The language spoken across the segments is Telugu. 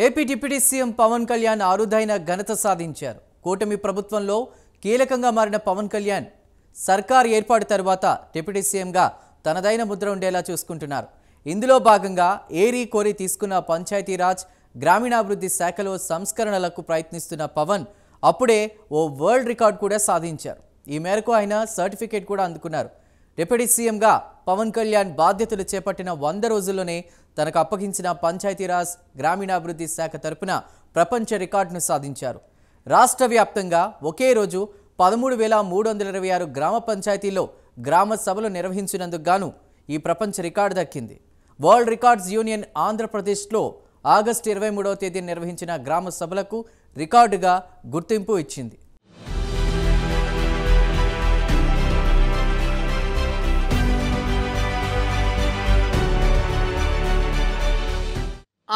AP deputy CM Pawan Kalyan అరుదైన ఘనత సాధించారు. కూటమి ప్రభుత్వంలో కీలకంగా మారిన పవన్ కళ్యాణ్ సర్కార్ ఏర్పాటు తర్వాత డిప్యూటీ సీఎంగా తనదైన ముద్ర ఉండేలా చూసుకుంటున్నారు. ఇందులో భాగంగా ఏరి కోరి తీసుకున్న పంచాయతీరాజ్ గ్రామీణాభివృద్ధి శాఖలో సంస్కరణలకు ప్రయత్నిస్తున్న పవన్ అప్పుడే ఓ వరల్డ్ రికార్డ్ కూడా సాధించారు. ఈ మేరకు ఆయన సర్టిఫికేట్ కూడా అందుకున్నారు. డిప్యూటీ సీఎంగా పవన్ కళ్యాణ్ బాధ్యతలు చేపట్టిన 100 రోజుల్లోనే తనకు అప్పగించిన పంచాయతీరాజ్ గ్రామీణాభివృద్ధి శాఖ తరపున ప్రపంచ రికార్డును సాధించారు. రాష్ట్ర వ్యాప్తంగా ఒకే రోజు 13,326 గ్రామ పంచాయతీల్లో గ్రామ సభలు నిర్వహించినందుకు గాను ఈ ప్రపంచ రికార్డు దక్కింది. వరల్డ్ రికార్డ్స్ యూనియన్ ఆంధ్రప్రదేశ్లో ఆగస్టు 23వ తేదీ నిర్వహించిన గ్రామ సభలకు రికార్డుగా గుర్తింపు ఇచ్చింది.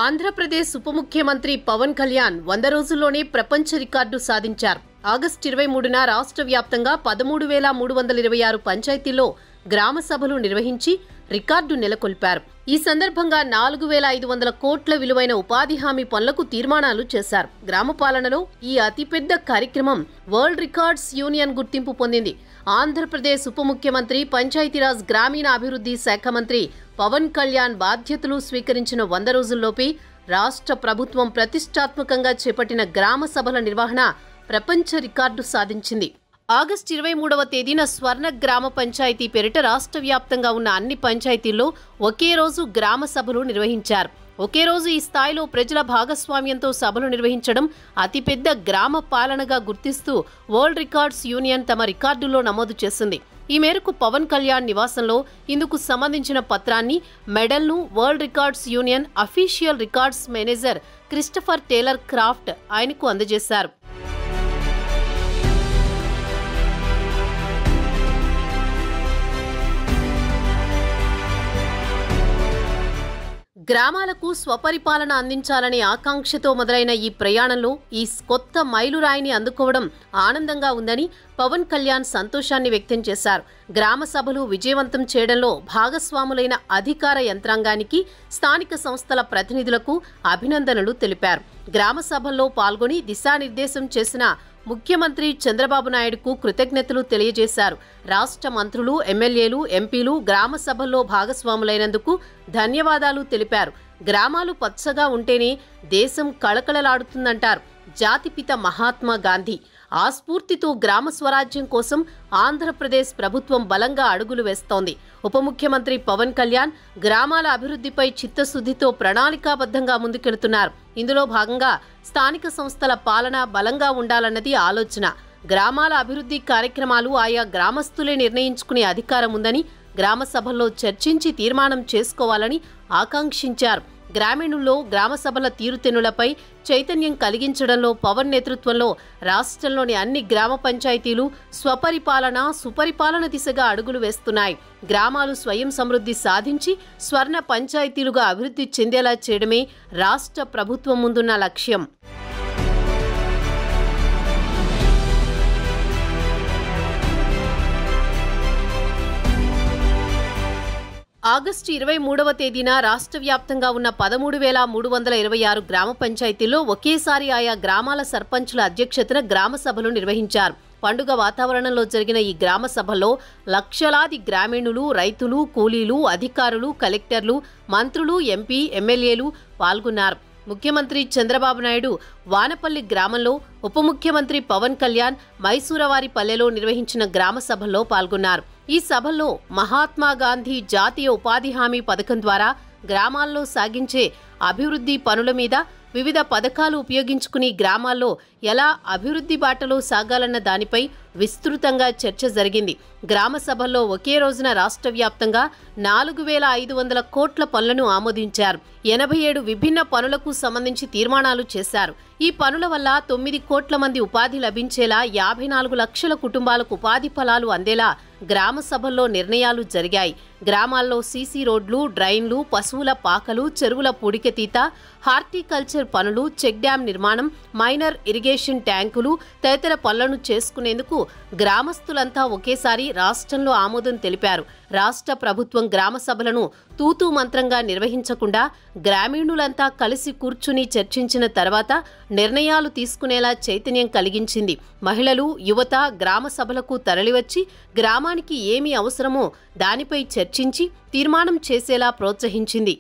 ఆంధ్రప్రదేశ్ ఉప ముఖ్యమంత్రి పవన్ కళ్యాణ్ 100 రోజుల్లోనే ప్రపంచ రికార్డు సాధించారు. ఆగస్టు 23న రాష్ట్ర వ్యాప్తంగా 13,326 పంచాయతీల్లో గ్రామ సభలు నిర్వహించి రికార్డు నెలకొల్పారు. ఈ సందర్భంగా 4,500 కోట్ల విలువైన ఉపాధి హామీ పనులకు తీర్మానాలు చేశారు. గ్రామ పాలనలో ఈ అతిపెద్ద కార్యక్రమం వరల్డ్ రికార్డ్స్ యూనియన్ గుర్తింపు పొందింది. ఆంధ్రప్రదేశ్ ఉప ముఖ్యమంత్రి పంచాయతీరాజ్ గ్రామీణ అభివృద్ధి శాఖ మంత్రి పవన్ కళ్యాణ్ బాధ్యతలు స్వీకరించిన 100 రోజుల్లోపే రాష్ట్ర ప్రభుత్వం ప్రతిష్టాత్మకంగా చేపట్టిన గ్రామ సభల నిర్వహణ ప్రపంచ రికార్డు సాధించింది. ఆగస్టు 23వ తేదీన స్వర్ణ గ్రామ పంచాయతీ పేరిట రాష్ట్ర వ్యాప్తంగా ఉన్న అన్ని పంచాయతీల్లో ఒకే రోజు గ్రామ సభలు నిర్వహించారు. ఒకే రోజు ఈ స్థాయిలో ప్రజల భాగస్వామ్యంతో సభలు నిర్వహించడం అతిపెద్ద గ్రామ పాలనగా గుర్తిస్తూ వరల్డ్ రికార్డ్స్ యూనియన్ తమ రికార్డులో నమోదు చేసింది. ఈ మేరకు పవన్ కళ్యాణ్ నివాసంలో ఇందుకు సంబంధించిన పత్రాన్ని, మెడల్ను world records union official records manager Christopher Taylor Craft ఆయనకు అందజేశారు. గ్రామాలకు స్వపరిపాలన అందించాలనే ఆకాంక్షతో మొదలైన ఈ ప్రయాణంలో ఈ కొత్త మైలురాయిని అందుకోవడం ఆనందంగా ఉందని పవన్ కళ్యాణ్ సంతోషాన్ని వ్యక్తం చేశారు. గ్రామ సభలు విజయవంతం చేయడంలో భాగస్వాములైన అధికార యంత్రాంగానికి, స్థానిక సంస్థల ప్రతినిధులకు అభినందనలు తెలిపారు. గ్రామ సభల్లో పాల్గొని దిశానిర్దేశం చేసిన ముఖ్యమంత్రి చంద్రబాబు నాయుడుకు కృతజ్ఞతలు తెలియజేశారు. రాష్ట్ర మంత్రులు, ఎమ్మెల్యేలు, ఎంపీలు గ్రామ సభల్లో భాగస్వాములైనందుకు ధన్యవాదాలు తెలిపారు. గ్రామాలు పచ్చగా ఉంటేనే దేశం కళకళలాడుతుందంటారు జాతిపిత మహాత్మా గాంధీ. ఆ స్ఫూర్తితో గ్రామ స్వరాజ్యం కోసం ఆంధ్రప్రదేశ్ ప్రభుత్వం బలంగా అడుగులు వేస్తోంది. ఉప ముఖ్యమంత్రి పవన్ కళ్యాణ్ గ్రామాల అభివృద్ధిపై చిత్తశుద్ధితో ప్రణాళికాబద్ధంగా ముందుకెళ్తున్నారు. ఇందులో భాగంగా స్థానిక సంస్థల పాలన బలంగా ఉండాలన్నది ఆలోచన. గ్రామాల అభివృద్ధి కార్యక్రమాలు ఆయా గ్రామస్తులే నిర్ణయించుకునే అధికారం ఉందని, గ్రామ సభల్లో చర్చించి తీర్మానం చేసుకోవాలని ఆకాంక్షించారు. గ్రామీణుల్లో గ్రామ సభల తీరుతెన్నులపై చైతన్యం కలిగించడంలో పవన్ నేతృత్వంలో రాష్ట్రంలోని అన్ని గ్రామ పంచాయతీలు స్వపరిపాలన, సుపరిపాలన దిశగా అడుగులు వేస్తున్నాయి. గ్రామాలు స్వయం సమృద్ధి సాధించి స్వర్ణ పంచాయతీలుగా అభివృద్ధి చెందేలా చేయడమే రాష్ట్ర ప్రభుత్వం ముందున్న లక్ష్యం. ఆగస్టు 23వ తేదీన రాష్ట్ర వ్యాప్తంగా ఉన్న 13,326 గ్రామ పంచాయతీల్లో ఒకేసారి ఆయా గ్రామాల సర్పంచుల అధ్యక్షతన గ్రామ సభలు నిర్వహించారు. పండుగ వాతావరణంలో జరిగిన ఈ గ్రామ సభల్లో లక్షలాది గ్రామీణులు, రైతులు, కూలీలు, అధికారులు, కలెక్టర్లు, మంత్రులు, ఎంపీ, ఎమ్మెల్యేలు పాల్గొన్నారు. ముఖ్యమంత్రి చంద్రబాబు నాయుడు వానపల్లి గ్రామంలో, ఉప ముఖ్యమంత్రి పవన్ కళ్యాణ్ మైసూరవారిపల్లెలో నిర్వహించిన గ్రామ సభల్లో పాల్గొన్నారు. ఈ సభల్లో మహాత్మా గాంధీ జాతీయ ఉపాధి హామీ పథకం ద్వారా గ్రామాల్లో సాగించే అభివృద్ధి పనుల మీద, వివిధ పథకాలు ఉపయోగించుకుని గ్రామాల్లో ఎలా అభివృద్ధి బాటలో సాగాలన్న దానిపై విస్తృతంగా చర్చ జరిగింది. గ్రామ సభల్లో ఒకే రోజున రాష్ట్ర వ్యాప్తంగా 4,500 కోట్ల పనులను ఆమోదించారు. 87 విభిన్న పనులకు సంబంధించి తీర్మానాలు చేశారు. ఈ పనుల వల్ల 9 కోట్ల మంది ఉపాధి లభించేలా, 54 లక్షల కుటుంబాలకు ఉపాధి ఫలాలు అందేలా గ్రామ సభల్లో నిర్ణయాలు జరిగాయి. గ్రామాల్లో సీసీ రోడ్లు, డ్రైన్లు, పశువుల పాకలు, చెరువుల పూడికతీత, హార్టికల్చర్ పనులు, చెక్ డ్యాం నిర్మాణం, మైనర్ ఇరిగేషన్ ట్యాంకులు తదితర పనులను చేసుకునేందుకు గ్రామస్తులంతా ఒకేసారి రాష్ట్రంలో ఆమోదం తెలిపారు. రాష్ట్ర ప్రభుత్వం గ్రామ సభలను తూతూ మంత్రంగా నిర్వహించకుండా గ్రామీణులంతా కలిసి కూర్చుని చర్చించిన తర్వాత నిర్ణయాలు తీసుకునేలా చైతన్యం కలిగించింది. మహిళలు, యువత గ్రామ సభలకు తరలివచ్చి గ్రామానికి ఏమి అవసరమో దానిపై చర్చించి తీర్మానం చేసేలా ప్రోత్సహించింది.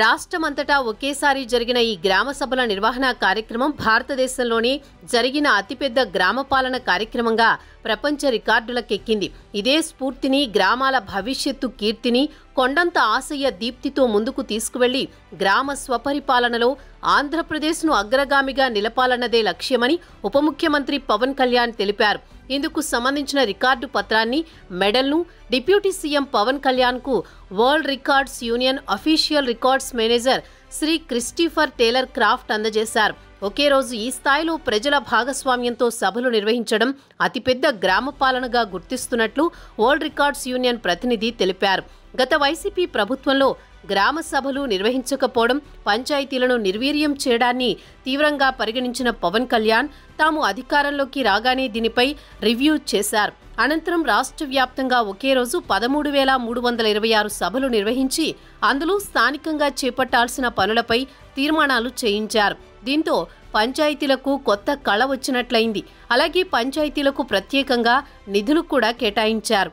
రాష్ట్రమంతటా ఒకేసారి జరిగిన ఈ గ్రామ సభల నిర్వహణ కార్యక్రమం భారతదేశంలోనే జరిగిన అతిపెద్ద గ్రామ పాలన కార్యక్రమంగా ప్రపంచ రికార్డులకెక్కింది. ఇదే స్ఫూర్తిని, గ్రామాల భవిష్యత్తు కీర్తిని కొండంత ఆశయ దీప్తితో ముందుకు తీసుకువెళ్లి గ్రామ స్వపరిపాలనలో ఆంధ్రప్రదేశ్ను అగ్రగామిగా నిలపాలన్నదే లక్ష్యమని ఉప ముఖ్యమంత్రి పవన్ కళ్యాణ్ తెలిపారు. ఇందుకు సంబంధించిన రికార్డు పత్రాన్ని, మెడల్ను డిప్యూటీ సీఎం పవన్ కళ్యాణ్కు world records union official records manager Shri Christopher Taylor Craft అందజేశారు. ఒకే రోజు ఈ స్థాయిలో ప్రజల భాగస్వామ్యంతో సభలు నిర్వహించడం అతిపెద్ద గ్రామ పాలనగా గుర్తిస్తున్నట్లు వరల్డ్ రికార్డ్స్ యూనియన్ ప్రతినిధి తెలిపారు. గత వైసీపీ ప్రభుత్వంలో గ్రామ సభలు నిర్వహించకపోవడం, పంచాయతీలను నిర్వీర్యం చేయడాన్ని తీవ్రంగా పరిగణించిన పవన్ కళ్యాణ్ తాము అధికారంలోకి రాగానే దీనిపై రివ్యూ చేశారు. అనంతరం రాష్ట్ర వ్యాప్తంగా ఒకే రోజు 13,326 సభలు నిర్వహించి అందులో స్థానికంగా చేపట్టాల్సిన పనులపై తీర్మానాలు చేయించారు. దీంతో పంచాయతీలకు కొత్త కళ వచ్చినట్లయింది. అలాగే పంచాయతీలకు ప్రత్యేకంగా నిధులు కూడా కేటాయించారు.